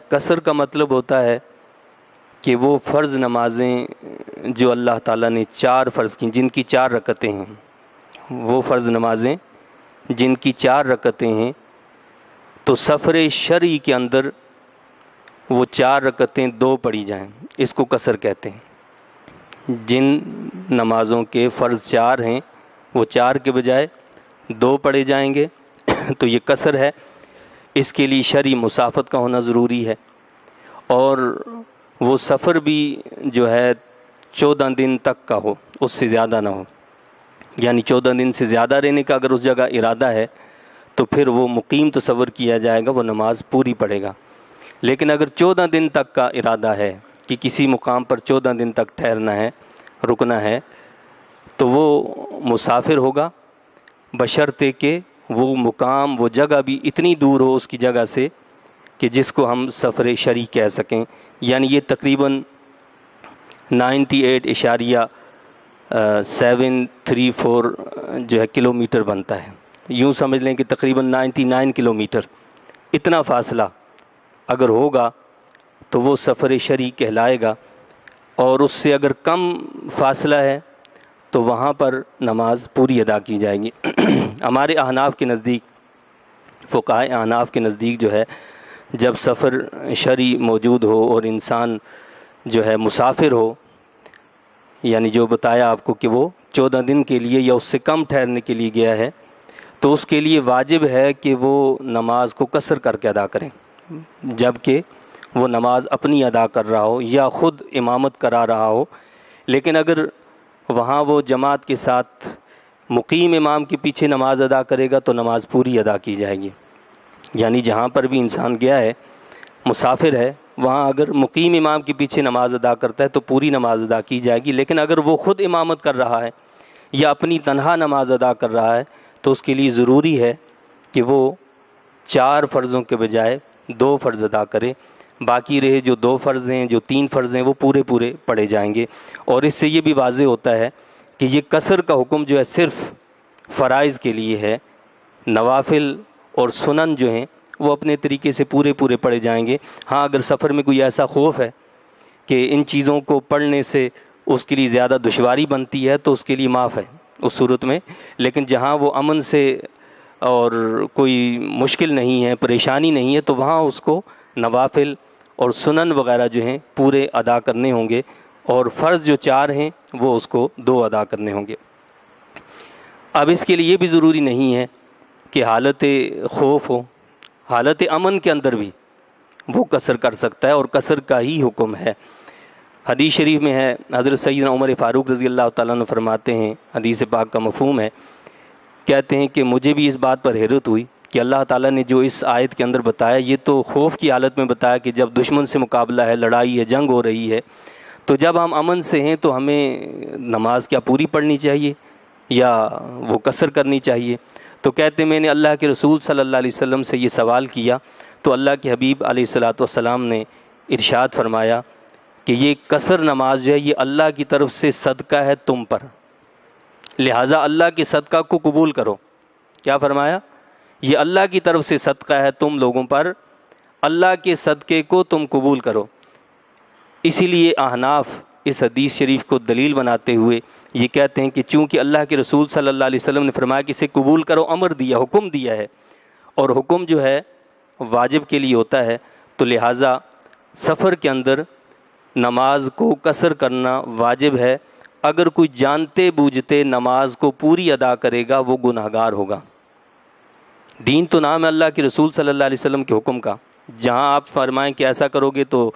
قصر کا مطلب ہوتا ہے کہ وہ فرض نمازیں جو اللہ تعالیٰ نے 4 فرض کی، جن کی 4 رکعتیں ہیں، وہ فرض نمازیں جن کی 4 رکعتیں ہیں، تو سفر شرعی کے اندر وہ 4 رکعتیں 2 پڑھی جائیں، اس کو قصر کہتے ہیں۔ جن نمازوں کے فرض 4 ہیں وہ 4 کے بجائے 2 پڑھے جائیں گے تو یہ قصر ہے۔ اس کے لیے شرعی مسافت کا ہونا ضروری ہے، اور وہ سفر بھی جو ہے 14 دن تک کا ہو، اس سے زیادہ نہ ہو، یعنی 14 دن سے زیادہ رہنے کا اگر اس جگہ ارادہ ہے تو پھر وہ مقیم تصور کیا جائے گا، وہ نماز پوری پڑھے گا۔ لیکن اگر 14 دن تک کا ارادہ ہے کہ کسی مقام پر 14 دن تک ٹھہرنا ہے، رکنا ہے، تو وہ مسافر ہوگا، بشرطے کہ وہ مقام، وہ جگہ بھی اتنی دور ہو اس کی جگہ سے کہ جس کو ہم سفر شرعی کہہ سکیں، یعنی یہ تقریباً 98.734 جو ہے کلومیٹر بنتا ہے۔ یوں سمجھ لیں کہ تقریباً 99 کلومیٹر، اتنا فاصلہ اگر ہوگا تو وہ سفر شرعی کہلائے گا، اور اس سے اگر کم فاصلہ ہے تو وہاں پر نماز پوری ادا کی جائے گی۔ ہمارے احناف کے نزدیک، فقہائے احناف کے نزدیک جو ہے، جب سفر شرعی موجود ہو اور انسان جو ہے مسافر ہو، یعنی جو بتایا آپ کو کہ وہ 14 دن کے لیے یا اس سے کم ٹھہرنے کے لیے گیا ہے، تو اس کے لیے واجب ہے کہ وہ نماز کو قصر کر کے ادا کریں، جبکہ وہ نماز اپنی ادا کر رہا ہو یا خود امامت کرا رہا ہو۔ لیکن اگر وہاں وہ جماعت کے ساتھ مقیم امام کے پیچھے نماز ادا کرے گا تو نماز پوری ادا کی جائے گی۔ یعنی جہاں پر بھی انسان گیا ہے، مسافر ہے، وہاں اگر مقیم امام کے پیچھے نماز ادا کرتا ہے تو پوری نماز ادا کی جائے گی۔ لیکن اگر وہ خود امامت کر رہا ہے یا اپنی تنہا نماز ادا کر رہا ہے تو اس کے لیے ضروری ہے کہ وہ 4 فرضوں کے بجائے 2 فرض ادا کرے، باقی رہے جو 2 فرض ہیں، جو 3 فرض ہیں، وہ پورے پڑھے جائیں گے۔ اور اس سے یہ بھی واضح ہوتا ہے کہ یہ قصر کا حکم جو ہے صرف فرائض کے لیے ہے، نوافل اور سنن جو ہیں وہ اپنے طریقے سے پورے پڑھے جائیں گے۔ ہاں اگر سفر میں کوئی ایسا خوف ہے کہ ان چیزوں کو پڑھنے سے اس کے لیے زیادہ دشواری بنتی ہے تو اس کے لیے معاف ہے اس صورت میں، لیکن جہاں وہ امن سے اور کوئی مشکل نہیں ہے، پریشانی نہیں ہے، تو وہاں اس کو نوافل اور سنن وغیرہ جو ہیں پورے ادا کرنے ہوں گے، اور فرض جو 4 ہیں وہ اس کو 2 ادا کرنے ہوں گے۔ اب اس کے لیے یہ بھی ضروری نہیں ہے کہ حالت خوف ہو، حالت امن کے اندر بھی وہ قصر کر سکتا ہے، اور قصر کا ہی حکم ہے۔ حدیث شریف میں ہے، حضرت سیدنا عمر فاروق رضی اللہ تعالیٰ عنہ فرماتے ہیں، حدیث پاک کا مفہوم ہے، کہتے ہیں کہ مجھے بھی اس بات پر حیرت ہوئی کہ اللہ تعالیٰ نے جو اس آیت کے اندر بتایا، یہ تو خوف کی حالت میں بتایا کہ جب دشمن سے مقابلہ ہے، لڑائی ہے، جنگ ہو رہی ہے، تو جب ہم امن سے ہیں تو ہمیں نماز کیا پوری پڑھنی چاہیے یا وہ قصر کرنی چاہیے؟ تو کہتے ہیں میں نے اللہ کے رسول صلی اللہ علیہ وسلم سے یہ سوال کیا تو اللہ کے حبیب علیہ الصلاۃ والسلام نے ارشاد فرمایا کہ یہ قصر نماز جو ہے یہ اللہ کی طرف سے صدقہ ہے تم پر، لہٰذا اللہ کے صدقہ کو قبول کرو۔ کیا فرمایا؟ یہ اللہ کی طرف سے صدقہ ہے تم لوگوں پر، اللہ کے صدقے کو تم قبول کرو۔ اسی لیے احناف اس حدیث شریف کو دلیل بناتے ہوئے یہ کہتے ہیں کہ چونکہ اللہ کے رسول صلی اللہ علیہ وسلم نے فرمایا کہ اسے قبول کرو، امر دیا، حکم دیا ہے، اور حکم جو ہے واجب کے لیے ہوتا ہے، تو لہٰذا سفر کے اندر نماز کو قصر کرنا واجب ہے۔ اگر کوئی جانتے بوجھتے نماز کو پوری ادا کرے گا وہ گناہگار ہوگا۔ دین تو نام ہے اللہ کے رسول صلی اللہ علیہ وسلم کے حکم کا، جہاں آپ فرمائیں کہ ایسا کرو گے تو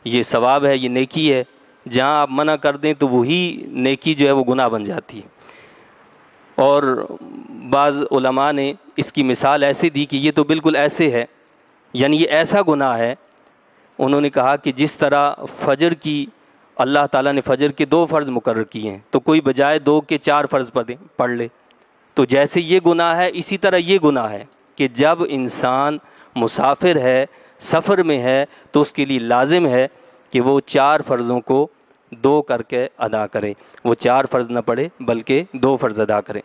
یہ ثواب ہے، یہ نیکی ہے، جہاں آپ منع کر دیں تو وہی نیکی جو ہے وہ گناہ بن جاتی ہے۔ اور بعض علماء نے اس کی مثال ایسے دی کہ یہ تو بالکل ایسے ہے، یعنی یہ ایسا گناہ ہے، انہوں نے کہا کہ جس طرح فجر کی اللہ تعالیٰ نے فجر کے 2 فرض مقرر کیے ہیں تو کوئی بجائے 2 کے 4 فرض پڑھ لے، تو جیسے یہ گناہ ہے اسی طرح یہ گناہ ہے کہ جب انسان مسافر ہے، سفر میں ہے، تو اس کے لیے لازم ہے کہ وہ 4 فرضوں کو 2 کر کے ادا کرے، وہ 4 فرض نہ پڑھے بلکہ 2 فرض ادا کرے۔